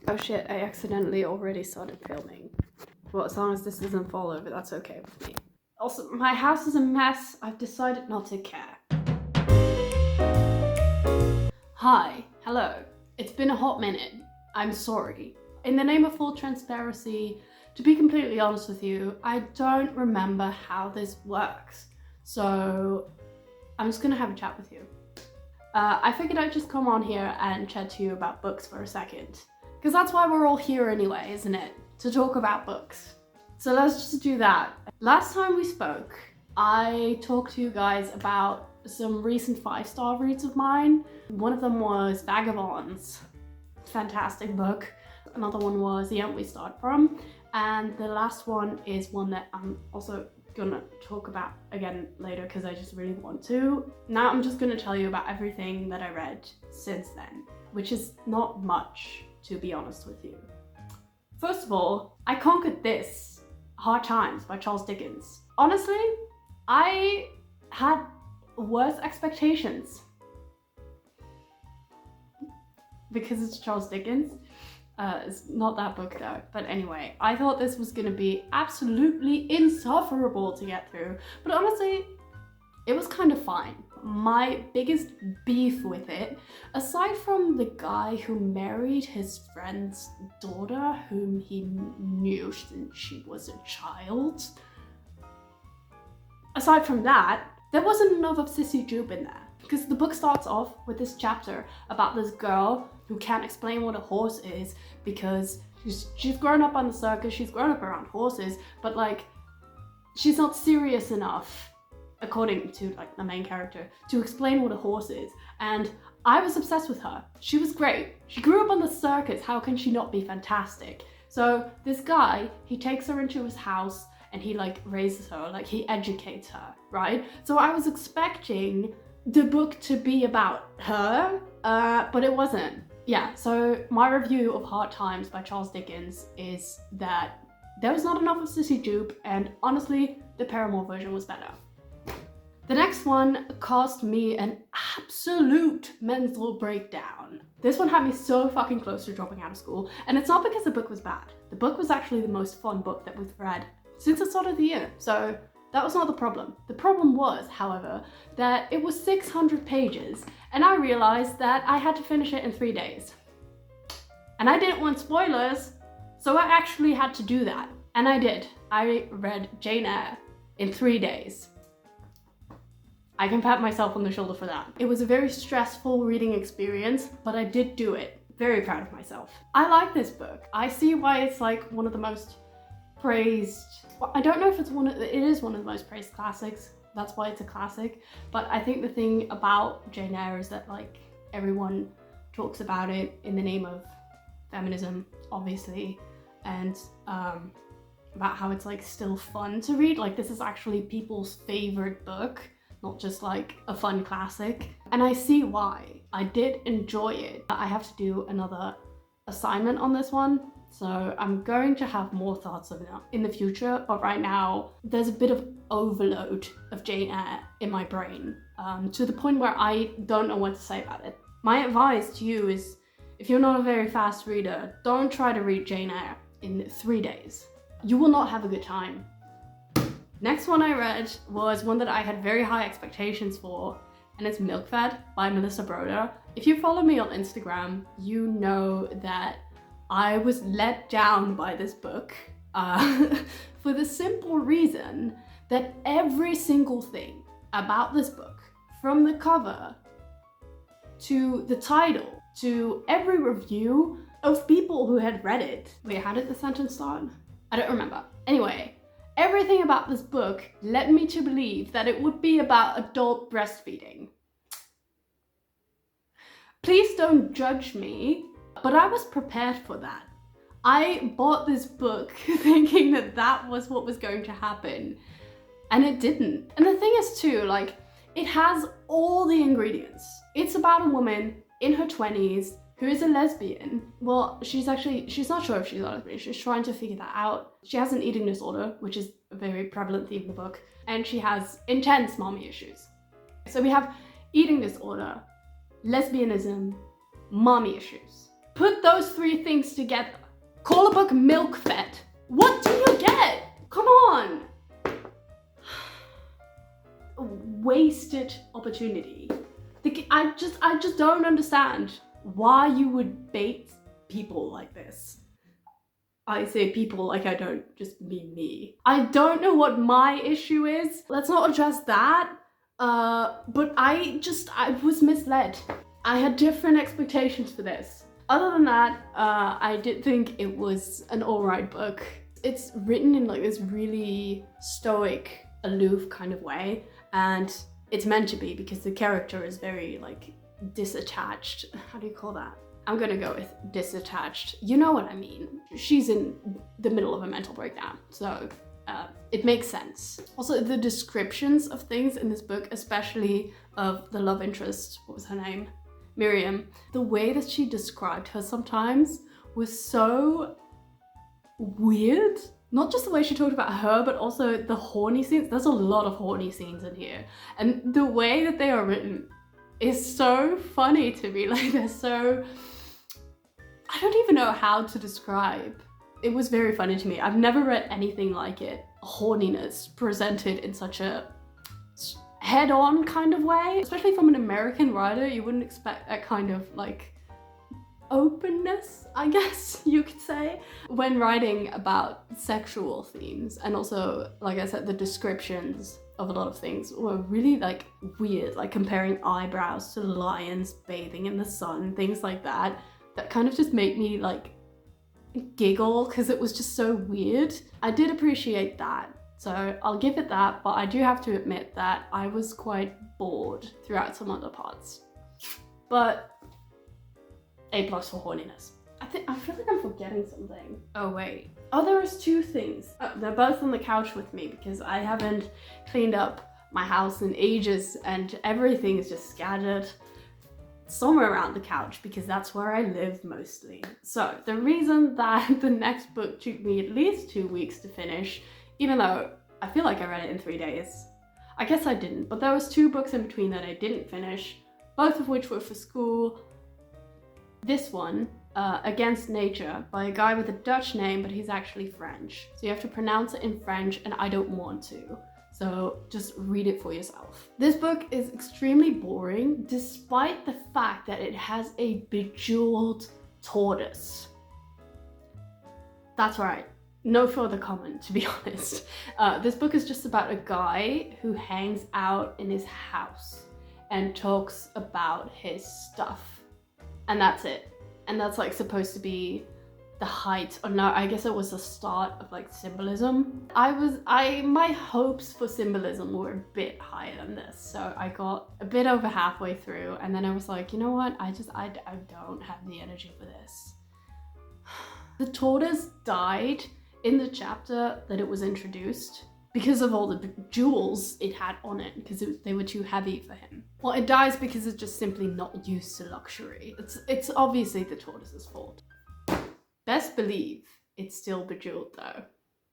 Oh shit, I accidentally already started filming. Well, as long as this doesn't fall over, that's okay with me. Also, my house is a mess. I've decided not to care. Hi, hello. It's been a hot minute. I'm sorry. In the name of full transparency, to be completely honest with you, I don't remember how this works. So I'm just gonna have a chat with you. I figured I'd just come on here and chat to you about books for a second. Because that's why we're all here anyway, isn't it? To talk about books. So let's just do that. Last time we spoke, I talked to you guys about some recent 5-star reads of mine. One of them was Vagabonds. Fantastic book. Another one was The End We Start From. And the last one is one that I'm also gonna talk about again later because I just really want to. Now I'm just gonna tell you about everything that I read since then, which is not much, to be honest with you. First of all, I conquered this, Hard Times by Charles Dickens. Honestly, I had worse expectations because it's Charles Dickens. It's not that book though, but anyway, I thought this was gonna be absolutely insufferable to get through, but honestly, it was kind of fine. My biggest beef with it, aside from the guy who married his friend's daughter, whom he knew since she was a child, aside from that, there wasn't enough of Sissy Jupe in there. Because the book starts off with this chapter about this girl who can't explain what a horse is because she's grown up on the circus, she's grown up around horses, but like, she's not serious enough, according to like the main character, to explain what a horse is. And I was obsessed with her. She was great. She grew up on the circus, how can she not be fantastic? So this guy, he takes her into his house and he like raises her, like he educates her, right? So I was expecting the book to be about her, but it wasn't. Yeah, so my review of Hard Times by Charles Dickens is that there was not enough of Sissy Jupe, and honestly, the Paramore version was better. The next one caused me an absolute mental breakdown. This one had me so fucking close to dropping out of school, and it's not because the book was bad. The book was actually the most fun book that we've read since the start of the year, so that was not the problem. The problem was, however, that it was 600 pages, and I realized that I had to finish it in 3 days. And I didn't want spoilers, so I actually had to do that. And I did. I read Jane Eyre in 3 days. I can pat myself on the shoulder for that. It was a very stressful reading experience, but I did do it. Very proud of myself. I like this book. I see why it's like one of the most praised. Well, I don't know if it is one of the most praised classics. That's why it's a classic. But I think the thing about Jane Eyre is that like everyone talks about it in the name of feminism, obviously, and about how it's like still fun to read. Like this is actually people's favorite book, not just like a fun classic. And I see why. I did enjoy it. I have to do another assignment on this one, so I'm going to have more thoughts of it in the future, but right now there's a bit of overload of Jane Eyre in my brain, to the point where I don't know what to say about it. My advice to you is, if you're not a very fast reader, don't try to read Jane Eyre in 3 days. You will not have a good time. Next one I read was one that I had very high expectations for, and it's Milkfed by Melissa Broder. If you follow me on Instagram, you know that I was let down by this book for the simple reason that every single thing about this book, from the cover to the title to every review of people who had read it. Wait, how did the sentence start? I don't remember. Anyway, everything about this book led me to believe that it would be about adult breastfeeding. Please don't judge me, but I was prepared for that. I bought this book thinking that that was what was going to happen, and it didn't. And the thing is too, like, it has all the ingredients. It's about a woman in her 20s who is a lesbian. Well, she's not sure if she's a lesbian. She's trying to figure that out. She has an eating disorder, which is a very prevalent theme in the book, and she has intense mommy issues. So we have eating disorder, lesbianism, mommy issues. Put those three things together. Call a book milk fed. What do you get? Come on. Wasted opportunity. I just don't understand why you would bait people like this. I say people like I don't just mean me. I don't know what my issue is. Let's not address that. But I was misled. I had different expectations for this. Other than that, I did think it was an alright book. It's written in like this really stoic, aloof kind of way, and it's meant to be because the character is very like disattached. How do you call that? I'm gonna go with disattached. You know what I mean. She's in the middle of a mental breakdown, so it makes sense. Also, the descriptions of things in this book, especially of the love interest, what was her name? Miriam. The way that she described her sometimes was so weird. Not just the way she talked about her, but also the horny scenes. There's a lot of horny scenes in here. And the way that they are written is so funny to me. Like, they're so... I don't even know how to describe. It was very funny to me. I've never read anything like it. Horniness presented in such a head-on kind of way. Especially from an American writer, you wouldn't expect that kind of like openness, I guess you could say, when writing about sexual themes. And also, like I said, the descriptions of a lot of things were really like weird, like comparing eyebrows to lions bathing in the sun, things like that. That kind of just made me like giggle because it was just so weird. I did appreciate that, so I'll give it that, but I do have to admit that I was quite bored throughout some other parts. But A+ for horniness. I feel like I'm forgetting something. Oh wait. Oh, there was two things. Oh, they're both on the couch with me because I haven't cleaned up my house in ages and everything is just scattered somewhere around the couch because that's where I live mostly. So the reason that the next book took me at least 2 weeks to finish, even though I feel like I read it in 3 days. I guess I didn't, but there was 2 books in between that I didn't finish, both of which were for school. This one, Against Nature, by a guy with a Dutch name, but he's actually French. So you have to pronounce it in French, and I don't want to. So just read it for yourself. This book is extremely boring, despite the fact that it has a bejeweled tortoise. That's right. No further comment, to be honest. This book is just about a guy who hangs out in his house and talks about his stuff. And that's it. And that's like supposed to be the height, or no, I guess it was the start of like symbolism. My hopes for symbolism were a bit higher than this. So I got a bit over halfway through and then I was like, you know what? I don't have the energy for this. The tortoise died in the chapter that it was introduced because of all the jewels it had on it, because they were too heavy for him. Well, it dies because it's just simply not used to luxury. It's obviously the tortoise's fault. Best believe it's still bejeweled though.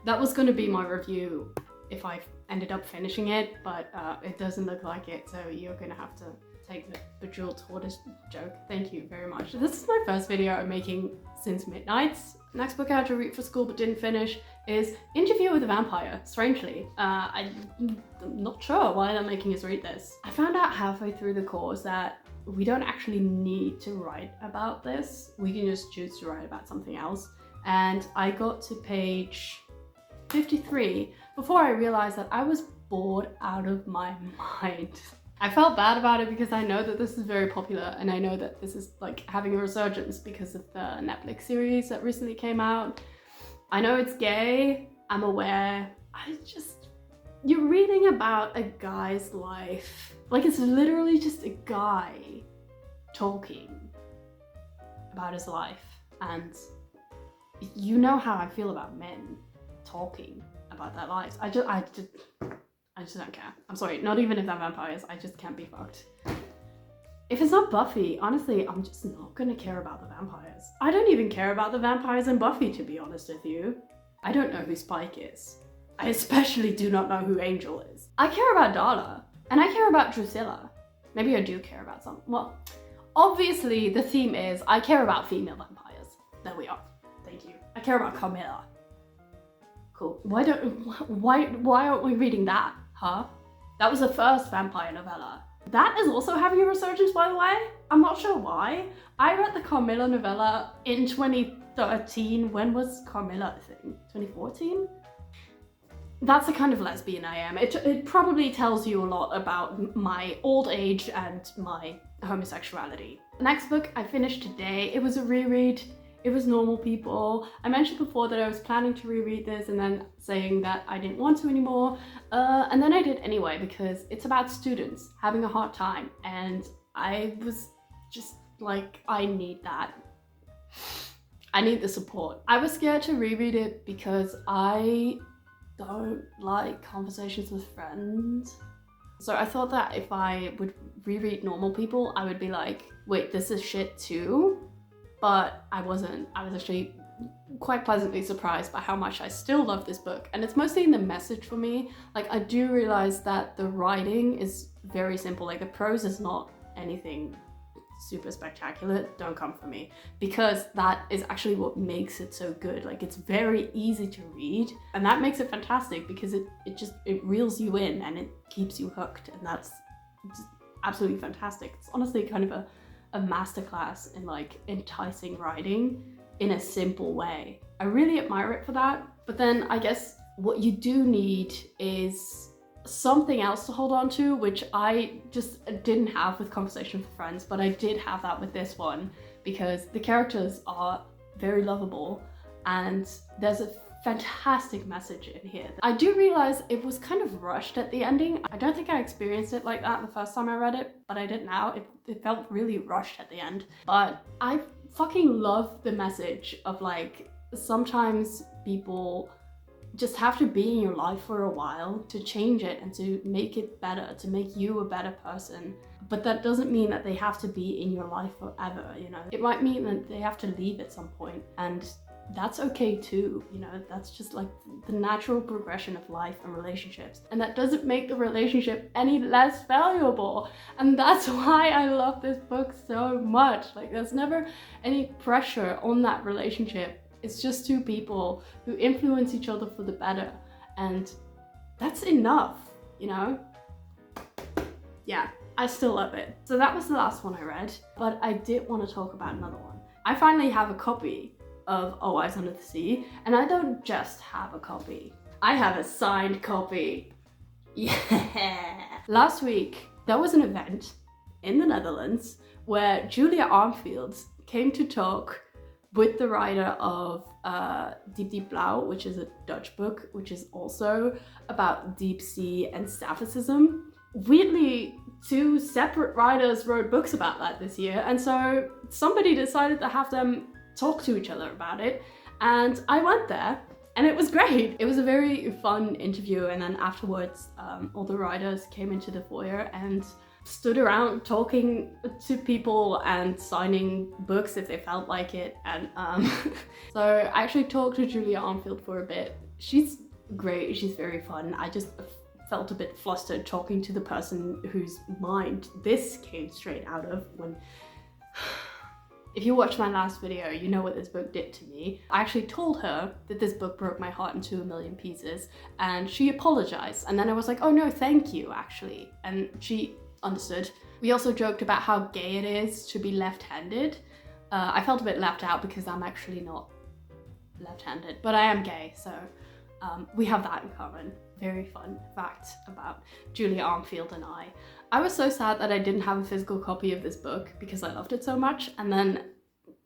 That was going to be my review if I ended up finishing it, but it doesn't look like it, so you're going to have to take the bejeweled tortoise joke. Thank you very much. This is my first video I'm making since Midnights. Next book I had to read for school but didn't finish is Interview with a Vampire, strangely. I'm not sure why they're making us read this. I found out halfway through the course that we don't actually need to write about this. We can just choose to write about something else. And I got to page 53 before I realized that I was bored out of my mind. I felt bad about it because I know that this is very popular and I know that this is like having a resurgence because of the Netflix series that recently came out. I know it's gay, I'm aware. You're reading about a guy's life. Like, it's literally just a guy talking about his life. And you know how I feel about men talking about their lives. I just don't care. I'm sorry, not even if they're vampires, I just can't be fucked. If it's not Buffy, honestly, I'm just not gonna care about the vampires. I don't even care about the vampires in Buffy, to be honest with you. I don't know who Spike is. I especially do not know who Angel is. I care about Darla, and I care about Drusilla. Maybe I do care about some. Well, Obviously, the theme is I care about female vampires. There we are. Thank you. I care about Carmilla. Cool. Why aren't we reading that, huh? That was the first vampire novella. That is also having a resurgence, by the way. I'm not sure why. I read the Carmilla novella in 2013. When was Carmilla a thing? 2014? That's the kind of lesbian I am. It probably tells you a lot about my old age and my homosexuality. The next book I finished today. It was a reread. It was Normal People. I mentioned before that I was planning to reread this and then saying that I didn't want to anymore. And then I did anyway because it's about students having a hard time. And I was just like, I need that. I need the support. I was scared to reread it because I don't like conversations with friends. So I thought that if I would reread Normal People, I would be like, wait, this is shit too? But I wasn't. I was actually quite pleasantly surprised by how much I still love this book. And it's mostly in the message for me. Like, I do realize that the writing is very simple. Like, the prose is not anything super spectacular. Don't come for me. Because that is actually what makes it so good. Like, it's very easy to read. And that makes it fantastic because it reels you in and it keeps you hooked. And that's just absolutely fantastic. It's honestly kind of a masterclass in like enticing writing in a simple way. I really admire it for that. But then I guess what you do need is something else to hold on to, which I just didn't have with Conversation for Friends, but I did have that with this one because the characters are very lovable and there's a fantastic message in here. I do realize it was kind of rushed at the ending. I don't think I experienced it like that the first time I read it, but I did now. It felt really rushed at the end. But I fucking love the message of like, sometimes people just have to be in your life for a while to change it and to make it better, to make you a better person. But that doesn't mean that they have to be in your life forever, you know? It might mean that they have to leave at some point, and that's okay too, you know? That's just like the natural progression of life and relationships. And that doesn't make the relationship any less valuable. And that's why I love this book so much. Like, there's never any pressure on that relationship. It's just two people who influence each other for the better. And that's enough, you know? Yeah, I still love it. So that was the last one I read, but I did want to talk about another one. I finally have a copy of All Eyes Under the Sea, and I don't just have a copy. I have a signed copy. Yeah! Last week, there was an event in the Netherlands where Julia Armfield came to talk with the writer of Diep Diep Blauw, which is a Dutch book, which is also about deep sea and sapphicism. Weirdly, two separate writers wrote books about that this year, and so somebody decided to have them talk to each other about it, and I went there, and it was great. It was a very fun interview, and then afterwards, all the writers came into the foyer and stood around talking to people and signing books if they felt like it. And so I actually talked to Julia Armfield for a bit. She's great, she's very fun. I just felt a bit flustered talking to the person whose mind this came straight out of. When if you watched my last video, you know what this book did to me. I actually told her that this book broke my heart into a million pieces, and she apologized. And then I was like, oh no, thank you, actually. And she understood. We also joked about how gay it is to be left-handed. I felt a bit left out because I'm actually not left-handed, but I am gay, so we have that in common. Very fun fact about Julia Armfield and I. I was so sad that I didn't have a physical copy of this book because I loved it so much, and then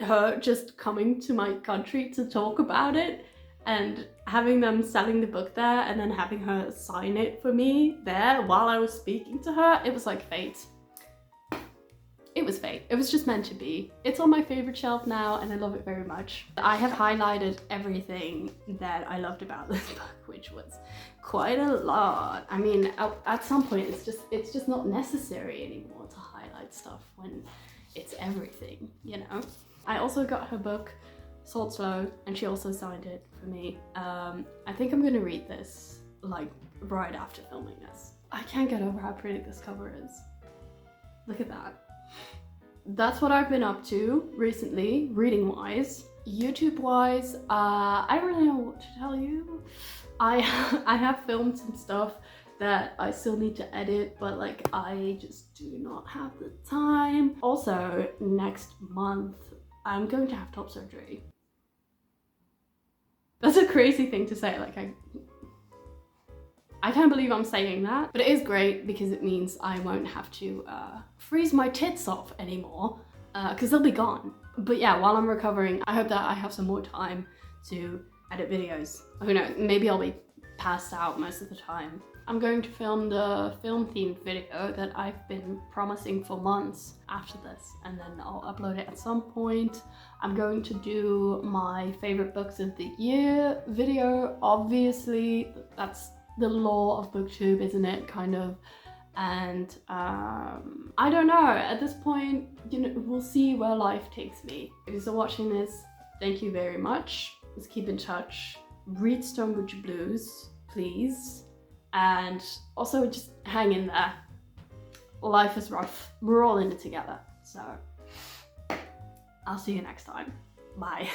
her just coming to my country to talk about it and having them selling the book there and then having her sign it for me there while I was speaking to her, it was like fate. It was fate. It was just meant to be. It's on my favorite shelf now and I love it very much. I have highlighted everything that I loved about this book, which was quite a lot. I mean, at some point it's just not necessary anymore to highlight stuff when it's everything, you know? I also got her book, Salt Slow, and she also signed it for me. I think I'm gonna read this like right after filming this. I can't get over how pretty this cover is. Look at that. that's what I've been up to recently, reading wise. YouTube wise, I don't really know what to tell you. I have filmed some stuff that I still need to edit, but like I just do not have the time. Also, next month I'm going to have top surgery. That's a crazy thing to say, like I can't believe I'm saying that, but it is great because it means I won't have to freeze my tits off anymore, because they'll be gone. But yeah, while I'm recovering, I hope that I have some more time to edit videos. Who knows, maybe I'll be passed out most of the time. I'm going to film the film-themed video that I've been promising for months after this, and then I'll upload it at some point. I'm going to do my favorite books of the year video, obviously. That's the law of booktube, isn't it, kind of? And I don't know, at this point, you know, we'll see where life takes me. If you're still watching this, thank you very much. Let's keep in touch. Read Stonebridge Blues, please. And also just hang in there. Life is rough. We're all in it together. So I'll see you next time. Bye.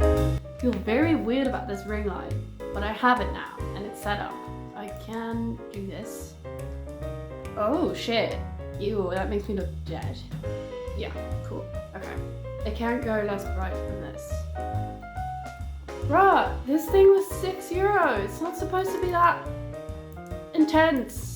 I feel very weird about this ring light, but I have it now and it's set up. I can do this. Oh shit. Ew, that makes me look dead. Yeah, cool. Okay. It can't go less bright than this. Bruh, this thing was €6. It's not supposed to be that intense.